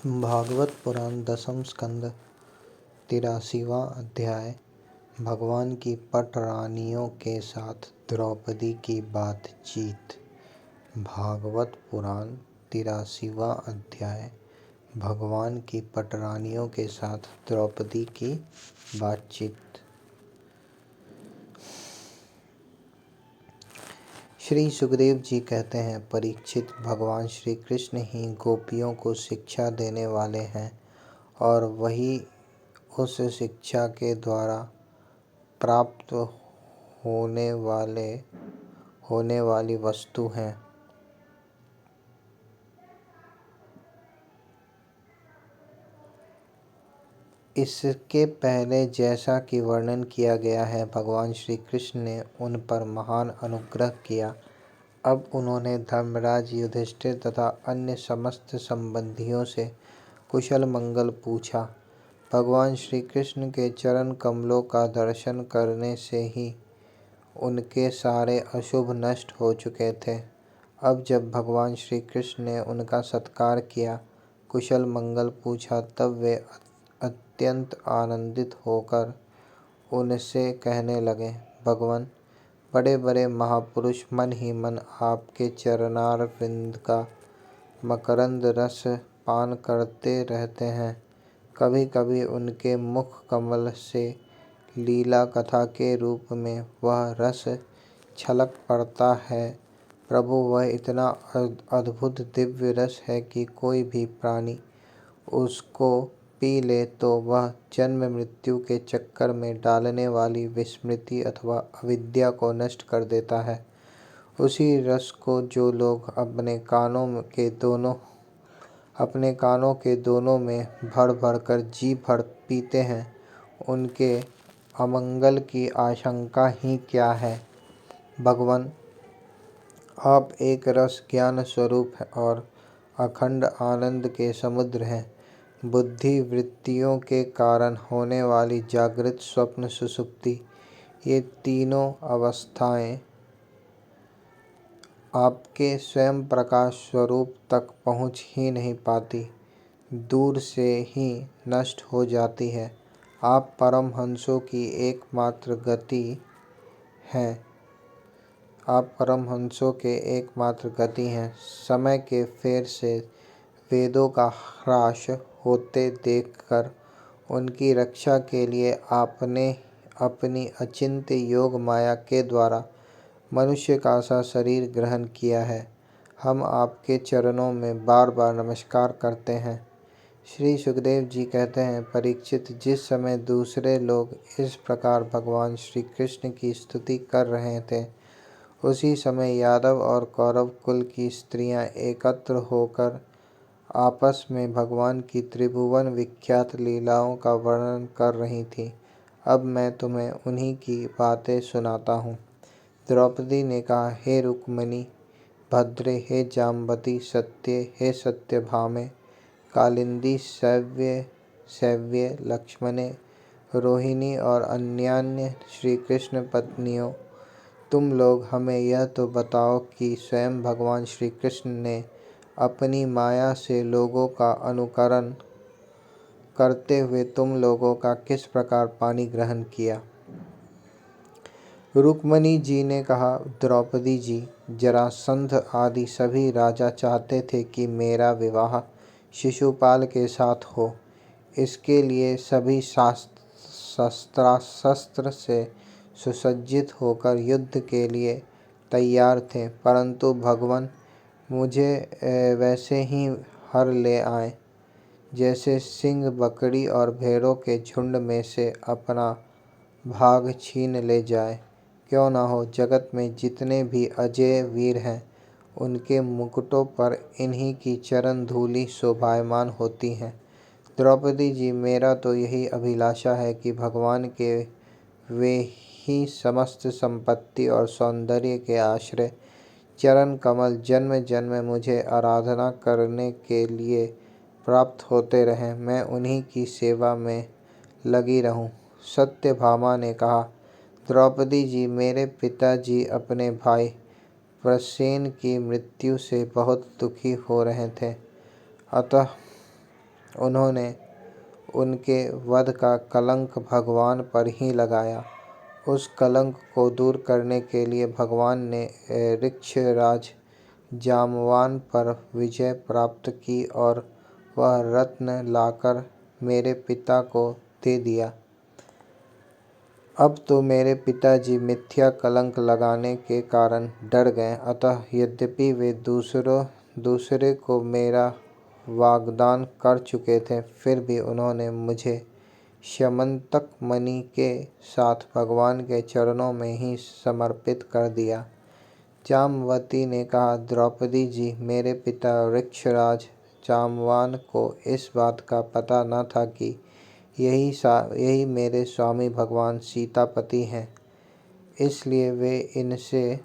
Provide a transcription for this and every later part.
भागवत पुराण दसम स्कंद 83वां अध्याय। भगवान की पट रानियों के साथ द्रौपदी की बातचीत। भागवत पुराण 83वां अध्याय। भगवान की पट रानियों के साथ द्रौपदी की बातचीत। श्री सुखदेव जी कहते हैं, परीक्षित, भगवान श्री कृष्ण ही गोपियों को शिक्षा देने वाले हैं और वही उस शिक्षा के द्वारा प्राप्त होने वाली वस्तु हैं। इसके पहले जैसा कि वर्णन किया गया है, भगवान श्री कृष्ण ने उन पर महान अनुग्रह किया। अब उन्होंने धर्मराज युधिष्ठिर तथा अन्य समस्त संबंधियों से कुशल मंगल पूछा। भगवान श्री कृष्ण के चरण कमलों का दर्शन करने से ही उनके सारे अशुभ नष्ट हो चुके थे। अब जब भगवान श्री कृष्ण ने उनका सत्कार किया, कुशल मंगल पूछा, तब वे अत्यंत आनंदित होकर उनसे कहने लगे, भगवान, बड़े बड़े महापुरुष मन ही मन आपके चरणारविंद का मकरंद रस पान करते रहते हैं। कभी कभी उनके मुख कमल से लीला कथा के रूप में वह रस छलक पड़ता है। प्रभु, वह इतना अद्भुत दिव्य रस है कि कोई भी प्राणी उसको पी ले तो वह जन्म मृत्यु के चक्कर में डालने वाली विस्मृति अथवा अविद्या को नष्ट कर देता है। उसी रस को जो लोग अपने कानों के दोनों में भर भर कर जी भर पीते हैं, उनके अमंगल की आशंका ही क्या है। भगवान, आप एक रस ज्ञान स्वरूप है और अखंड आनंद के समुद्र हैं। बुद्धि वृत्तियों के कारण होने वाली जागृत, स्वप्न, सुषुप्ति, ये तीनों अवस्थाएं आपके स्वयं प्रकाश स्वरूप तक पहुँच ही नहीं पाती, दूर से ही नष्ट हो जाती है। आप परमहंसों की एकमात्र गति हैं। समय के फेर से वेदों का ह्रास होते देखकर उनकी रक्षा के लिए आपने अपनी अचिंत्य योग माया के द्वारा मनुष्य का सा शरीर ग्रहण किया है। हम आपके चरणों में बार बार नमस्कार करते हैं। श्री सुखदेव जी कहते हैं, परीक्षित, जिस समय दूसरे लोग इस प्रकार भगवान श्री कृष्ण की स्तुति कर रहे थे, उसी समय यादव और कौरव कुल की स्त्रियां एकत्र होकर आपस में भगवान की त्रिभुवन विख्यात लीलाओं का वर्णन कर रही थीं। अब मैं तुम्हें उन्हीं की बातें सुनाता हूँ। द्रौपदी ने कहा, हे रुक्मिणी, भद्रे, हे जाम्बती, सत्ये, हे सत्यभामे, कालिंदी, सव्ये, लक्ष्मणे, रोहिणी और अन्यान्य श्री कृष्ण पत्नियों, तुम लोग हमें यह तो बताओ कि स्वयं भगवान श्री कृष्ण ने अपनी माया से लोगों का अनुकरण करते हुए तुम लोगों का किस प्रकार पानी ग्रहण किया। रुक्मिणी जी ने कहा, द्रौपदी जी, जरासंध आदि सभी राजा चाहते थे कि मेरा विवाह शिशुपाल के साथ हो। इसके लिए सभी शस्त्र से सुसज्जित होकर युद्ध के लिए तैयार थे, परंतु भगवान मुझे वैसे ही हर ले आए जैसे सिंह बकरी और भेड़ों के झुंड में से अपना भाग छीन ले जाए। क्यों न हो, जगत में जितने भी अजेय वीर हैं, उनके मुकुटों पर इन्हीं की चरण धूलि शोभायमान होती हैं। द्रौपदी जी, मेरा तो यही अभिलाषा है कि भगवान के वे ही समस्त संपत्ति और सौंदर्य के आश्रय चरण कमल जन्म जन्म मुझे आराधना करने के लिए प्राप्त होते रहें। मैं उन्हीं की सेवा में लगी रहूं। सत्यभामा ने कहा, द्रौपदी जी, मेरे पिताजी अपने भाई प्रसेन की मृत्यु से बहुत दुखी हो रहे थे, अतः उन्होंने उनके वध का कलंक भगवान पर ही लगाया। उस कलंक को दूर करने के लिए भगवान ने ऋक्षराज जामवान पर विजय प्राप्त की और वह रत्न लाकर मेरे पिता को दे दिया। अब तो मेरे पिताजी मिथ्या कलंक लगाने के कारण डर गए, अतः यद्यपि वे दूसरे को मेरा वाग्दान कर चुके थे, फिर भी उन्होंने मुझे स्यमंतक मणि के साथ भगवान के चरणों में ही समर्पित कर दिया। जामवती ने कहा, द्रौपदी जी, मेरे पिता ऋक्षराज जामवान को इस बात का पता न था कि यही मेरे स्वामी भगवान सीतापति हैं, इसलिए वे इनसे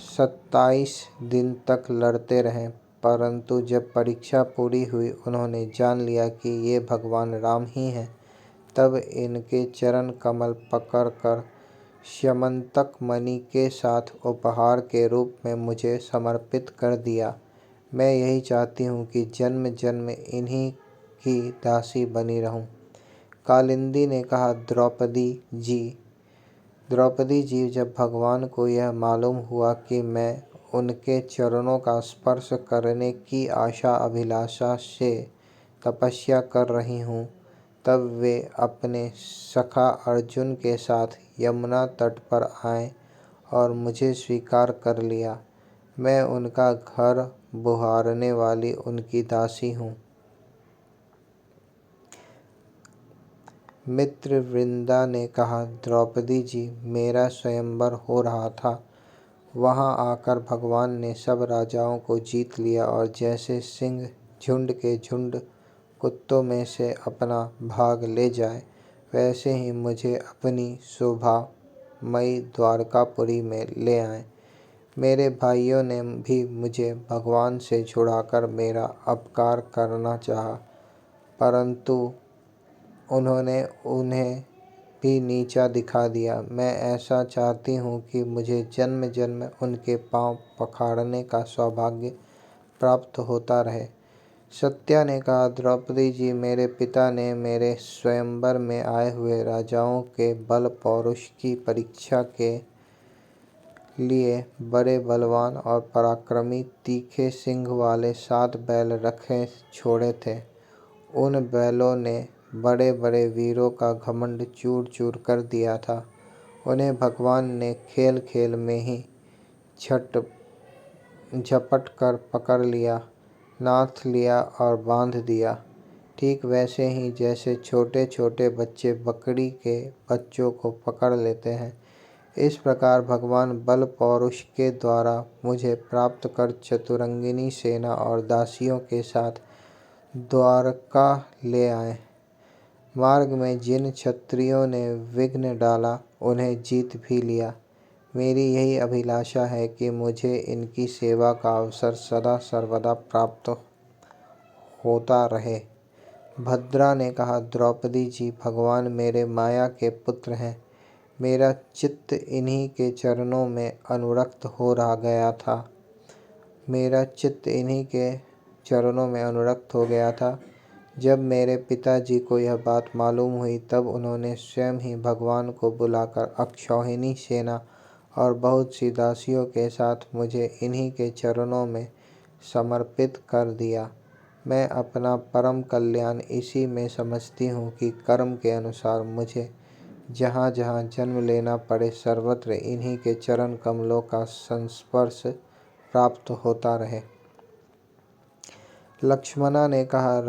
27 दिन तक लड़ते रहे। परंतु जब परीक्षा पूरी हुई, उन्होंने जान लिया कि ये भगवान राम ही हैं, तब इनके चरण कमल पकड़कर स्यमंतक मणि के साथ उपहार के रूप में मुझे समर्पित कर दिया। मैं यही चाहती हूँ कि जन्म जन्म इन्हीं की दासी बनी रहूं। कालिंदी ने कहा, द्रौपदी जी, जब भगवान को यह मालूम हुआ कि मैं उनके चरणों का स्पर्श करने की आशा अभिलाषा से तपस्या कर रही हूँ, तब वे अपने सखा अर्जुन के साथ यमुना तट पर आए और मुझे स्वीकार कर लिया। मैं उनका घर बुहारने वाली उनकी दासी हूँ। मित्रवृंदा ने कहा, द्रौपदी जी, मेरा स्वयंवर हो रहा था। वहां आकर भगवान ने सब राजाओं को जीत लिया और जैसे सिंह झुंड के झुंड कुत्तों में से अपना भाग ले जाए, वैसे ही मुझे अपनी शोभामयी द्वारकापुरी में ले आए। मेरे भाइयों ने भी मुझे भगवान से छुड़ाकर मेरा अपकार करना चाहा, परंतु उन्होंने उन्हें भी नीचा दिखा दिया। मैं ऐसा चाहती हूँ कि मुझे जन्म जन्म उनके पांव पखाड़ने का सौभाग्य प्राप्त होता रहे। सत्या ने कहा, द्रौपदी जी, मेरे पिता ने मेरे स्वयंवर में आए हुए राजाओं के बल पौरुष की परीक्षा के लिए बड़े बलवान और पराक्रमी तीखे सिंग वाले 7 बैल रखे छोड़े थे। उन बैलों ने बड़े बड़े वीरों का घमंड चूर चूर कर दिया था। उन्हें भगवान ने खेल खेल में ही झपट कर पकड़ लिया, नाथ लिया और बांध दिया। ठीक वैसे ही जैसे छोटे छोटे बच्चे बकरी के बच्चों को पकड़ लेते हैं, इस प्रकार भगवान बल पौरुष के द्वारा मुझे प्राप्त कर चतुरंगिनी सेना और दासियों के साथ द्वारका ले आए। मार्ग में जिन क्षत्रियों ने विघ्न डाला, उन्हें जीत भी लिया। मेरी यही अभिलाषा है कि मुझे इनकी सेवा का अवसर सदा सर्वदा प्राप्त होता रहे। भद्रा ने कहा, द्रौपदी जी, भगवान मेरे माया के पुत्र हैं। मेरा चित्त इन्हीं के चरणों में अनुरक्त हो गया था। जब मेरे पिताजी को यह बात मालूम हुई, तब उन्होंने स्वयं ही भगवान को बुलाकर अक्षौहिणी सेना और बहुत सी दासियों के साथ मुझे इन्हीं के चरणों में समर्पित कर दिया। मैं अपना परम कल्याण इसी में समझती हूँ कि कर्म के अनुसार मुझे जहाँ जहाँ जन्म लेना पड़े, सर्वत्र इन्हीं के चरण कमलों का संस्पर्श प्राप्त होता रहे। लक्ष्मणा ने कहा,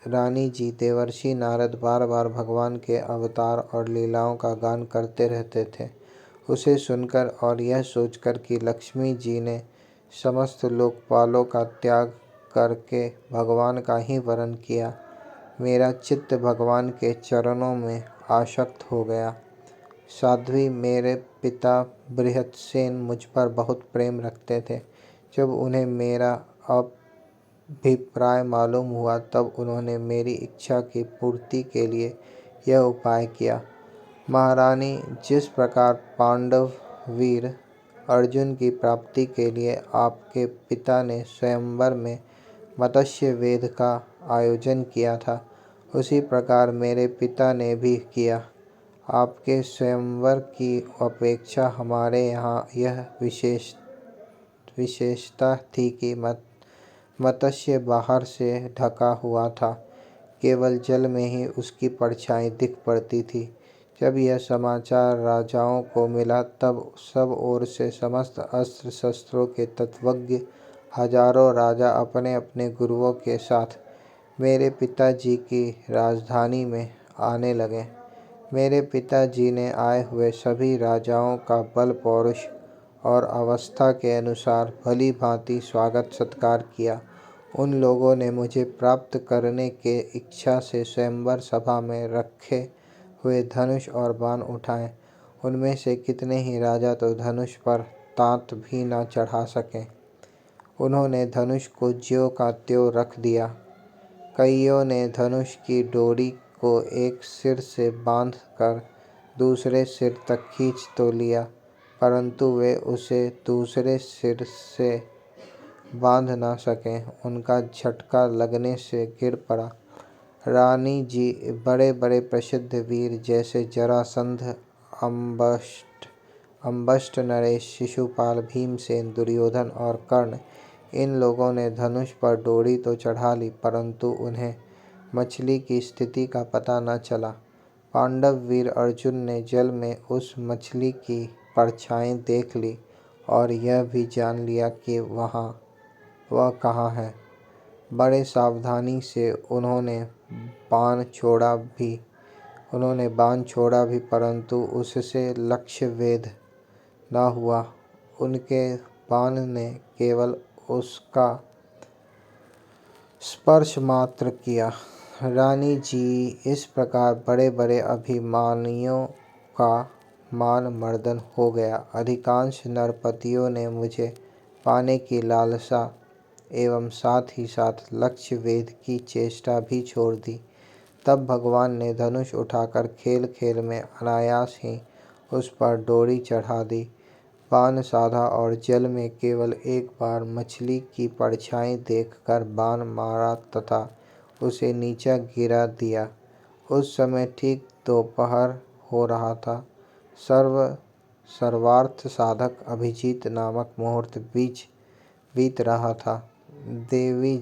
रानी जी, देवर्षि नारद बार बार भगवान के अवतार और लीलाओं का गान करते रहते थे। उसे सुनकर और यह सोचकर कि लक्ष्मी जी ने समस्त लोकपालों का त्याग करके भगवान का ही वरण किया, मेरा चित्त भगवान के चरणों में आसक्त हो गया। साध्वी, मेरे पिता बृहत्सेन मुझ पर बहुत प्रेम रखते थे। जब उन्हें मेरा अभिप्राय मालूम हुआ, तब उन्होंने मेरी इच्छा की पूर्ति के लिए यह उपाय किया। महारानी, जिस प्रकार पांडव वीर अर्जुन की प्राप्ति के लिए आपके पिता ने स्वयंवर में मत्स्य वेद का आयोजन किया था, उसी प्रकार मेरे पिता ने भी किया। आपके स्वयंवर की अपेक्षा हमारे यहाँ यह विशेषता थी कि मत्स्य बाहर से ढका हुआ था, केवल जल में ही उसकी परछाई दिख पड़ती थी। जब यह समाचार राजाओं को मिला तब सब ओर से समस्त अस्त्र शस्त्रों के तत्वज्ञ हजारों राजा अपने अपने गुरुओं के साथ मेरे पिताजी की राजधानी में आने लगे। मेरे पिताजी ने आए हुए सभी राजाओं का बल पौरुष और अवस्था के अनुसार भली भांति स्वागत सत्कार किया। उन लोगों ने मुझे प्राप्त करने के इच्छा से स्वयंवर सभा में रखे हुए धनुष और बाण उठाए। उनमें से कितने ही राजा तो धनुष पर तांत भी न चढ़ा सके। उन्होंने धनुष को ज्यों का त्यों रख दिया। कईयों ने धनुष की डोरी को एक सिर से बांध कर दूसरे सिर तक खींच तो लिया, परंतु वे उसे दूसरे सिर से बांध न सके। उनका झटका लगने से गिर पड़ा। रानी जी बड़े बड़े प्रसिद्ध वीर जैसे जरासंध, अम्बष्ट, नरेश, शिशुपाल, भीमसेन, दुर्योधन और कर्ण, इन लोगों ने धनुष पर डोरी तो चढ़ा ली, परंतु उन्हें मछली की स्थिति का पता न चला। पांडव वीर अर्जुन ने जल में उस मछली की परछाई देख ली और यह भी जान लिया कि वह कहाँ है। बड़े सावधानी से उन्होंने बाण छोड़ा भी, परंतु उससे लक्ष्य भेद न हुआ। उनके बाण ने केवल उसका स्पर्श मात्र किया। रानी जी इस प्रकार बड़े बड़े अभिमानियों का मान मर्दन हो गया। अधिकांश नरपतियों ने मुझे पाने की लालसा एवं साथ ही साथ लक्ष्य वेध की चेष्टा भी छोड़ दी। तब भगवान ने धनुष उठाकर खेल खेल में अनायास ही उस पर डोरी चढ़ा दी, बाण साधा और जल में केवल एक बार मछली की परछाई देखकर बाण मारा तथा उसे नीचे गिरा दिया। उस समय ठीक दोपहर हो रहा था। सर्वार्थ साधक अभिजीत नामक मुहूर्त बीत रहा था। देवी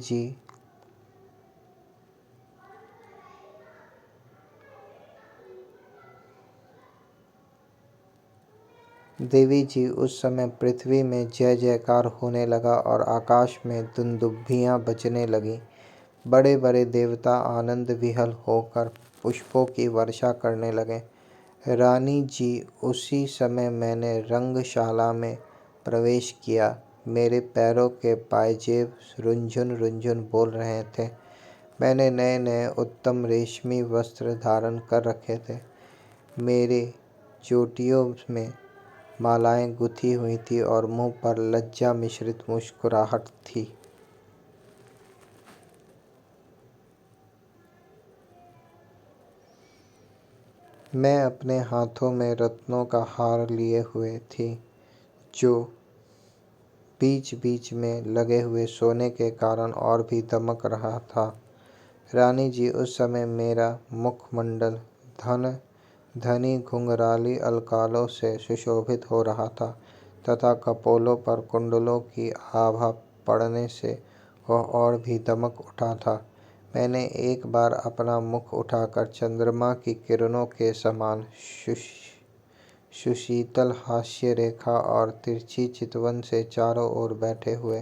जी उस समय पृथ्वी में जय जयकार होने लगा और आकाश में दुंदुभियां बजने लगी। बड़े बड़े देवता आनंद विहल होकर पुष्पों की वर्षा करने लगे। रानी जी उसी समय मैंने रंगशाला में प्रवेश किया। मेरे पैरों के पायजेब रुंझुन रुंझुन बोल रहे थे। मैंने नए नए उत्तम रेशमी वस्त्र धारण कर रखे थे। मेरे चोटियों में मालाएं गुथी हुई थी और मुंह पर लज्जा मिश्रित मुस्कुराहट थी। मैं अपने हाथों में रत्नों का हार लिए हुए थी, जो बीच बीच में लगे हुए सोने के कारण और भी दमक रहा था। रानी जी उस समय मेरा मुखमंडल धनी घुंघराली अलकालों से सुशोभित हो रहा था तथा कपोलों पर कुंडलों की आभा पड़ने से वह और भी दमक उठा था। मैंने एक बार अपना मुख उठाकर चंद्रमा की किरणों के समान सुशीतल हास्य रेखा और तिरछी चितवन से चारों ओर बैठे हुए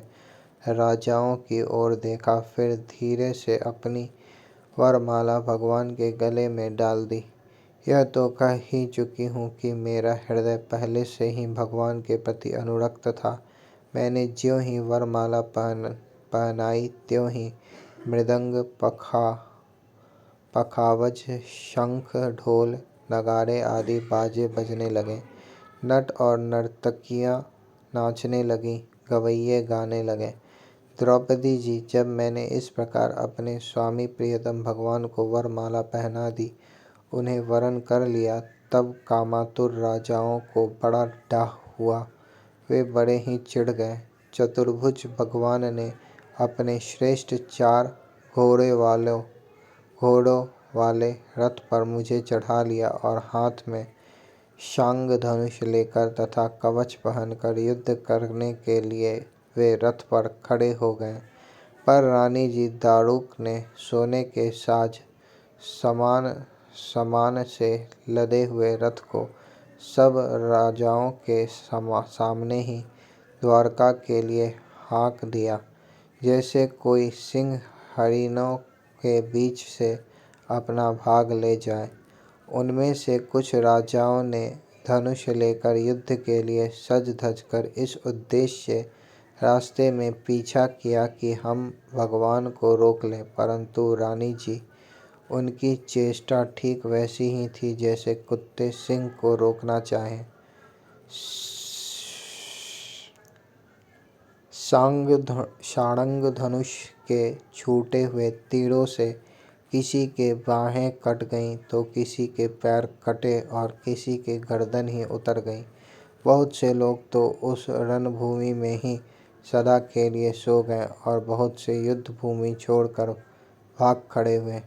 राजाओं की ओर देखा, फिर धीरे से अपनी वरमाला भगवान के गले में डाल दी। यह तो कह ही चुकी हूँ कि मेरा हृदय पहले से ही भगवान के प्रति अनुरक्त था। मैंने ज्यों ही वरमाला पहनाई त्यों ही मृदंग, पखावज, शंख, ढोल, नगाड़े आदि बाजे बजने लगे। नट और नर्तकियाँ नाचने लगीं, गवैये गाने लगे। द्रौपदी जी, जब मैंने इस प्रकार अपने स्वामी प्रियतम भगवान को वरमाला पहना दी, उन्हें वरण कर लिया, तब कामातुर राजाओं को बड़ा डाह हुआ। वे बड़े ही चिढ़ गए। चतुर्भुज भगवान ने अपने श्रेष्ठ 4 घोड़ों वाले रथ पर मुझे चढ़ा लिया और हाथ में शांग धनुष लेकर तथा कवच पहनकर युद्ध करने के लिए वे रथ पर खड़े हो गए। पर रानी जी दारुक ने सोने के साज समान से लदे हुए रथ को सब राजाओं के सामने ही द्वारका के लिए हाँक दिया, जैसे कोई सिंह हरिणों के बीच से अपना भाग ले जाए। उनमें से कुछ राजाओं ने धनुष लेकर युद्ध के लिए सज धज कर इस उद्देश्य से रास्ते में पीछा किया कि हम भगवान को रोक लें, परंतु रानी जी उनकी चेष्टा ठीक वैसी ही थी जैसे कुत्ते सिंह को रोकना चाहें। सारंग धनुष के छूटे हुए तीरों से किसी के बाहें कट गईं तो किसी के पैर कटे और किसी के गर्दन ही उतर गई। बहुत से लोग तो उस रणभूमि में ही सदा के लिए सो गए और बहुत से युद्ध भूमि छोड़कर भाग खड़े हुए।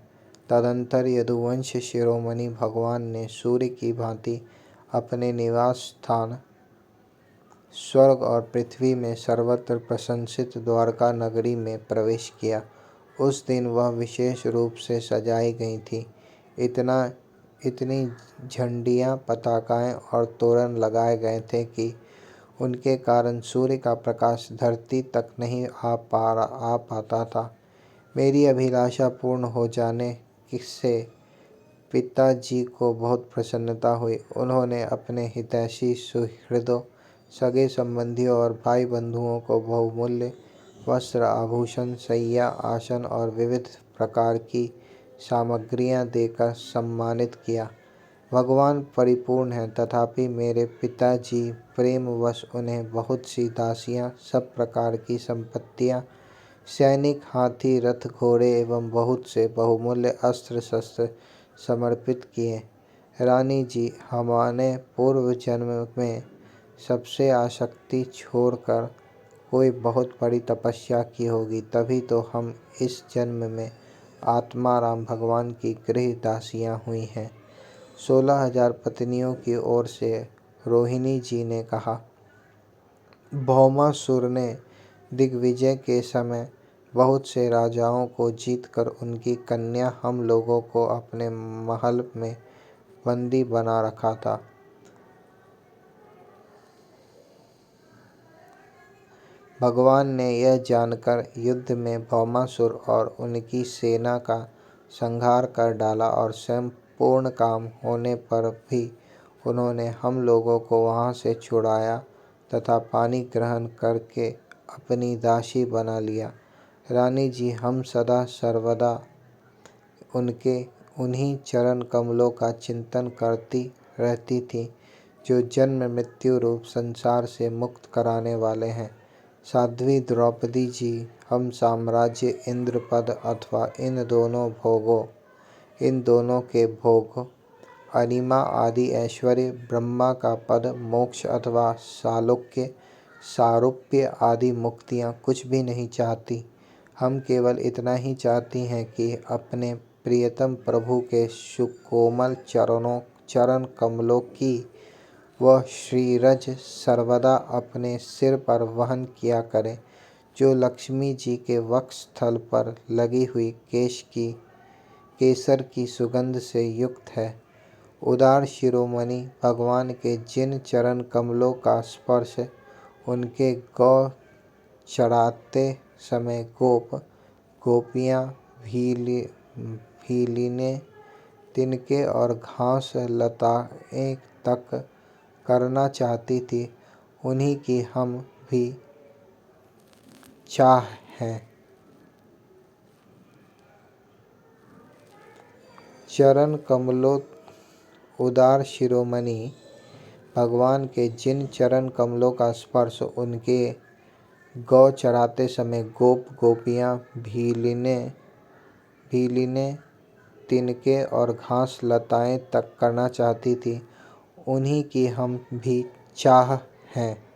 तदंतर यदुवंश शिरोमणि भगवान ने सूर्य की भांति अपने निवास स्थान स्वर्ग और पृथ्वी में सर्वत्र प्रशंसित द्वारका नगरी में प्रवेश किया। उस दिन वह विशेष रूप से सजाई गई थी। इतनी झंडियाँ, पताकाएँ और तोरण लगाए गए थे कि उनके कारण सूर्य का प्रकाश धरती तक नहीं आ पाता था। मेरी अभिलाषा पूर्ण हो जाने से पिताजी को बहुत प्रसन्नता हुई। उन्होंने अपने हितैषी सुहृदों, सगे संबंधियों और भाई बंधुओं को बहुमूल्य वस्त्र, आभूषण, शैया, आसन और विविध प्रकार की सामग्रियां देकर सम्मानित किया। भगवान परिपूर्ण हैं, तथापि मेरे पिताजी प्रेमवश उन्हें बहुत सी दासियां, सब प्रकार की संपत्तियां, सैनिक, हाथी, रथ, घोड़े एवं बहुत से बहुमूल्य अस्त्र शस्त्र समर्पित किए। रानी जी, हमने पूर्व जन्म में सबसे आसक्ति छोड़कर कोई बहुत बड़ी तपस्या की होगी, तभी तो हम इस जन्म में आत्माराम भगवान की गृह दासियां हुई हैं। 16,000 पत्नियों की ओर से रोहिणी जी ने कहा। भौमासुर ने दिग्विजय के समय बहुत से राजाओं को जीतकर उनकी कन्या हम लोगों को अपने महल में बंदी बना रखा था। भगवान ने यह जानकर युद्ध में भौमासुर और उनकी सेना का संहार कर डाला और स्वयं पूर्ण काम होने पर भी उन्होंने हम लोगों को वहां से छुड़ाया तथा पानी ग्रहण करके अपनी दासी बना लिया। रानी जी, हम सदा सर्वदा उन्हीं चरण कमलों का चिंतन करती रहती थी जो जन्म मृत्यु रूप संसार से मुक्त कराने वाले हैं। साध्वी द्रौपदी जी, हम साम्राज्य, इंद्र पद अथवा इन दोनों के भोग, अनिमा आदि ऐश्वर्य, ब्रह्मा का पद, मोक्ष अथवा सारूप्य आदि मुक्तियाँ कुछ भी नहीं चाहती। हम केवल इतना ही चाहती हैं कि अपने प्रियतम प्रभु के सुकोमल चरण कमलों की वह श्रीरज सर्वदा अपने सिर पर वहन किया करें, जो लक्ष्मी जी के वक्ष स्थल पर लगी हुई केसर की सुगंध से युक्त है। उदार शिरोमणि भगवान के जिन चरण कमलों का स्पर्श उनके गौ चराते समय गोपियाँ भीलीने, तिनके और घास लताएं तक करना चाहती थी, उन्हीं की हम भी चाह है। चरण कमलों उदार शिरोमणि भगवान के जिन चरण कमलों का स्पर्श उनके गौ चराते समय गोपियाँ भीलीने, तिनके और घास लताएं तक करना चाहती थी, उन्हीं की हम भी चाह है।